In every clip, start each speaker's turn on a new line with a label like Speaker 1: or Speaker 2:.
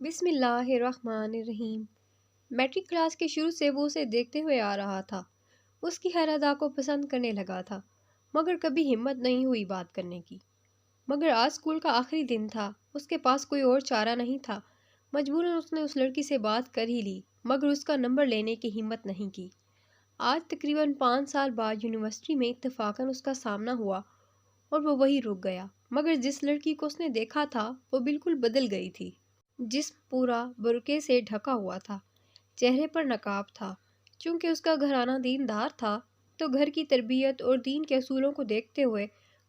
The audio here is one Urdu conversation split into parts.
Speaker 1: بسم اللہ الرحمن الرحیم۔ میٹرک کلاس کے شروع سے وہ اسے دیکھتے ہوئے آ رہا تھا۔ اس کی ہر ادا کو پسند کرنے لگا تھا، مگر کبھی ہمت نہیں ہوئی بات کرنے کی۔ مگر آج اسکول کا آخری دن تھا، اس کے پاس کوئی اور چارہ نہیں تھا۔ مجبوراً اس نے اس لڑکی سے بات کر ہی لی، مگر اس کا نمبر لینے کی ہمت نہیں کی۔ آج تقریباً 5 سال بعد یونیورسٹی میں اتفاقاً اس کا سامنا ہوا اور وہ وہی رک گیا۔ مگر جس لڑکی کو اس نے دیکھا تھا وہ بالکل بدل گئی تھی۔ جسم پورا برقعے سے ڈھکا ہوا تھا، چہرے پر نقاب تھا۔ چونکہ اس کا گھرانہ دیندار تھا تو گھر کی تربیت اور دین کے اصولوں کو دیکھتے ہوئے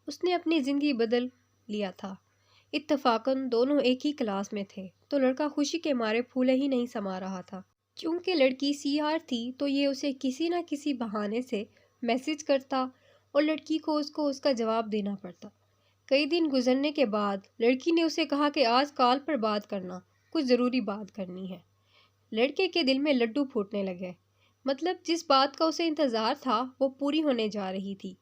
Speaker 1: اس نے اپنی زندگی بدل لیا تھا۔ اتفاقاً دونوں ایک ہی کلاس میں تھے تو لڑکا خوشی کے مارے پھولے ہی نہیں سما رہا تھا۔ چونکہ لڑکی CR تھی تو یہ اسے کسی نہ کسی بہانے سے میسج کرتا اور لڑکی کو اس کا جواب دینا پڑتا۔ کئی دن گزرنے کے بعد لڑکی نے اسے کہا کہ آج کال پر بات کرنا، کچھ ضروری بات کرنی ہے۔ لڑکے کے دل میں لڈو پھوٹنے لگے، مطلب جس بات کا اسے انتظار تھا وہ پوری ہونے جا رہی تھی۔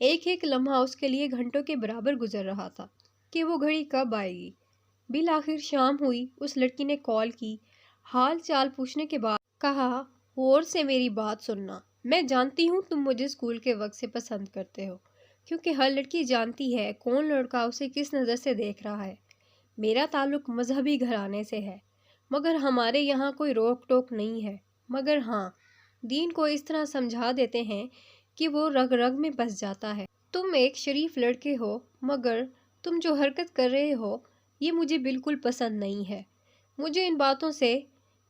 Speaker 1: ایک ایک لمحہ اس کے لیے گھنٹوں کے برابر گزر رہا تھا کہ وہ گھڑی کب آئے گی۔ بالآخر شام ہوئی، اس لڑکی نے کال کی، حال چال پوچھنے کے بعد کہا، غور سے میری بات سننا، میں جانتی ہوں تم مجھے اسکول کے وقت سے پسند کرتے ہو، کیونکہ ہر لڑکی جانتی ہے کون لڑکا اسے کس نظر سے دیکھ رہا ہے۔ میرا تعلق مذہبی گھرانے سے ہے، مگر ہمارے یہاں کوئی روک ٹوک نہیں ہے۔ مگر ہاں، دین کو اس طرح سمجھا دیتے ہیں کہ وہ رگ رگ میں بس جاتا ہے۔ تم ایک شریف لڑکے ہو، مگر تم جو حرکت کر رہے ہو یہ مجھے بالکل پسند نہیں ہے۔ مجھے ان باتوں سے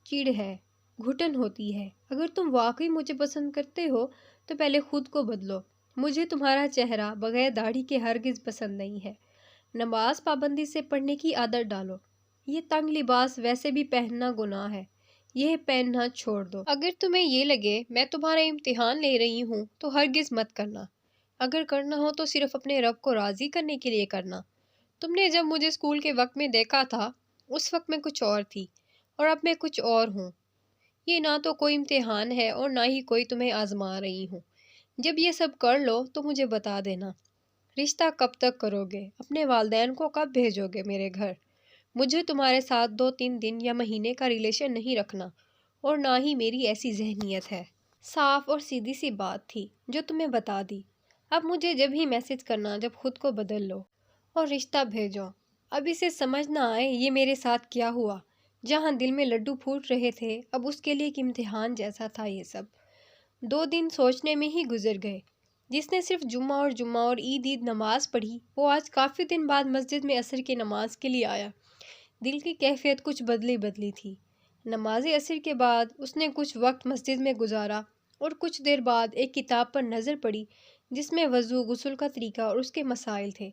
Speaker 1: چڑ ہے، گھٹن ہوتی ہے۔ اگر تم واقعی مجھے پسند کرتے ہو تو پہلے خود کو بدلو۔ مجھے تمہارا چہرہ بغیر داڑھی کے ہرگز پسند نہیں ہے۔ نماز پابندی سے پڑھنے کی عادت ڈالو۔ یہ تنگ لباس ویسے بھی پہننا گناہ ہے، یہ پہننا چھوڑ دو۔ اگر تمہیں یہ لگے میں تمہارا امتحان لے رہی ہوں تو ہرگز مت کرنا۔ اگر کرنا ہو تو صرف اپنے رب کو راضی کرنے کے لیے کرنا۔ تم نے جب مجھے اسکول کے وقت میں دیکھا تھا اس وقت میں کچھ اور تھی اور اب میں کچھ اور ہوں۔ یہ نہ تو کوئی امتحان ہے اور نہ ہی کوئی تمہیں آزما رہی ہوں۔ جب یہ سب کر لو تو مجھے بتا دینا۔ رشتہ کب تک کرو گے؟ اپنے والدین کو کب بھیجو گے میرے گھر؟ مجھے تمہارے ساتھ 2-3 دن یا مہینے کا ریلیشن نہیں رکھنا، اور نہ ہی میری ایسی ذہنیت ہے۔ صاف اور سیدھی سی بات تھی جو تمہیں بتا دی۔ اب مجھے جب ہی میسج کرنا جب خود کو بدل لو اور رشتہ بھیجو۔ اب اسے سمجھ نہ آئے یہ میرے ساتھ کیا ہوا۔ جہاں دل میں لڈو پھوٹ رہے تھے اب اس کے لیے ایک امتحان جیسا تھا یہ سب۔ 2 دن سوچنے میں ہی گزر گئے۔ جس نے صرف جمعہ اور عید نماز پڑھی وہ آج کافی دن بعد مسجد میں عصر کی نماز کے لیے آیا۔ دل کی کیفیت کچھ بدلی تھی۔ نماز عصر کے بعد اس نے کچھ وقت مسجد میں گزارا اور کچھ دیر بعد ایک کتاب پر نظر پڑی جس میں وضو، غسل کا طریقہ اور اس کے مسائل تھے۔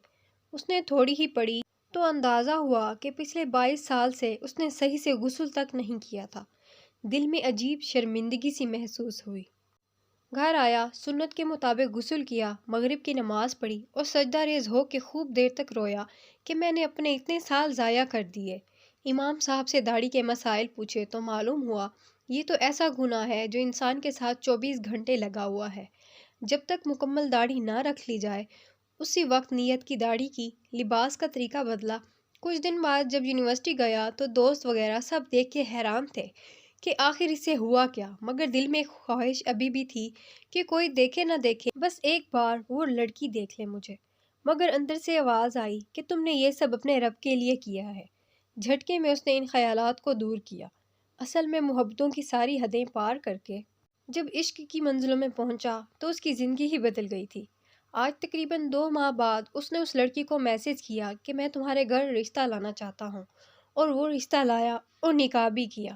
Speaker 1: اس نے تھوڑی ہی پڑھی تو اندازہ ہوا کہ پچھلے 22 سال سے اس نے صحیح سے غسل تک نہیں کیا تھا۔ دل میں عجیب شرمندگی سی محسوس ہوئی۔ گھر آیا، سنت کے مطابق غسل کیا، مغرب کی نماز پڑھی اور سجدہ ریز ہو کے خوب دیر تک رویا کہ میں نے اپنے اتنے سال ضائع کر دیے۔ امام صاحب سے داڑھی کے مسائل پوچھے تو معلوم ہوا یہ تو ایسا گناہ ہے جو انسان کے ساتھ 24 گھنٹے لگا ہوا ہے۔ جب تک مکمل داڑھی نہ رکھ لی جائے، اسی وقت نیت کی داڑھی کی، لباس کا طریقہ بدلا۔ کچھ دن بعد جب یونیورسٹی گیا تو دوست وغیرہ سب دیکھ کے حیران تھے کہ آخر اس سے ہوا کیا، مگر دل میں خواہش ابھی بھی تھی کہ کوئی دیکھے نہ دیکھے بس ایک بار وہ لڑکی دیکھ لے مجھے۔ مگر اندر سے آواز آئی کہ تم نے یہ سب اپنے رب کے لیے کیا ہے۔ جھٹکے میں اس نے ان خیالات کو دور کیا۔ اصل میں محبتوں کی ساری حدیں پار کر کے جب عشق کی منزلوں میں پہنچا تو اس کی زندگی ہی بدل گئی تھی۔ آج تقریباً 2 ماہ بعد اس نے اس لڑکی کو میسج کیا کہ میں تمہارے گھر رشتہ لانا چاہتا ہوں، اور وہ رشتہ لایا اور نکاح بھی کیا۔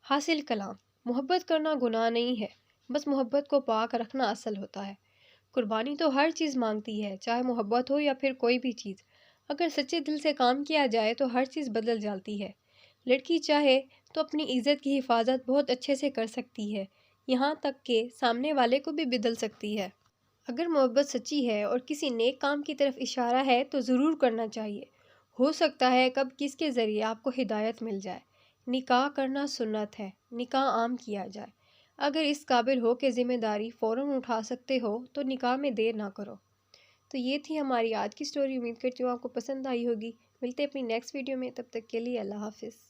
Speaker 1: حاصل کلام، محبت کرنا گناہ نہیں ہے، بس محبت کو پاک رکھنا اصل ہوتا ہے۔ قربانی تو ہر چیز مانگتی ہے، چاہے محبت ہو یا پھر کوئی بھی چیز۔ اگر سچے دل سے کام کیا جائے تو ہر چیز بدل جاتی ہے۔ لڑکی چاہے تو اپنی عزت کی حفاظت بہت اچھے سے کر سکتی ہے، یہاں تک کہ سامنے والے کو بھی بدل سکتی ہے۔ اگر محبت سچی ہے اور کسی نیک کام کی طرف اشارہ ہے تو ضرور کرنا چاہیے۔ ہو سکتا ہے کب کس کے ذریعے آپ کو ہدایت مل جائے۔ نکاح کرنا سنت ہے، نکاح عام کیا جائے۔ اگر اس قابل ہو کہ ذمہ داری فوراً اٹھا سکتے ہو تو نکاح میں دیر نہ کرو۔ تو یہ تھی ہماری آج کی سٹوری، امید کرتی ہوں آپ کو پسند آئی ہوگی۔ ملتے ہیں اپنی نیکسٹ ویڈیو میں، تب تک کے لیے اللہ حافظ۔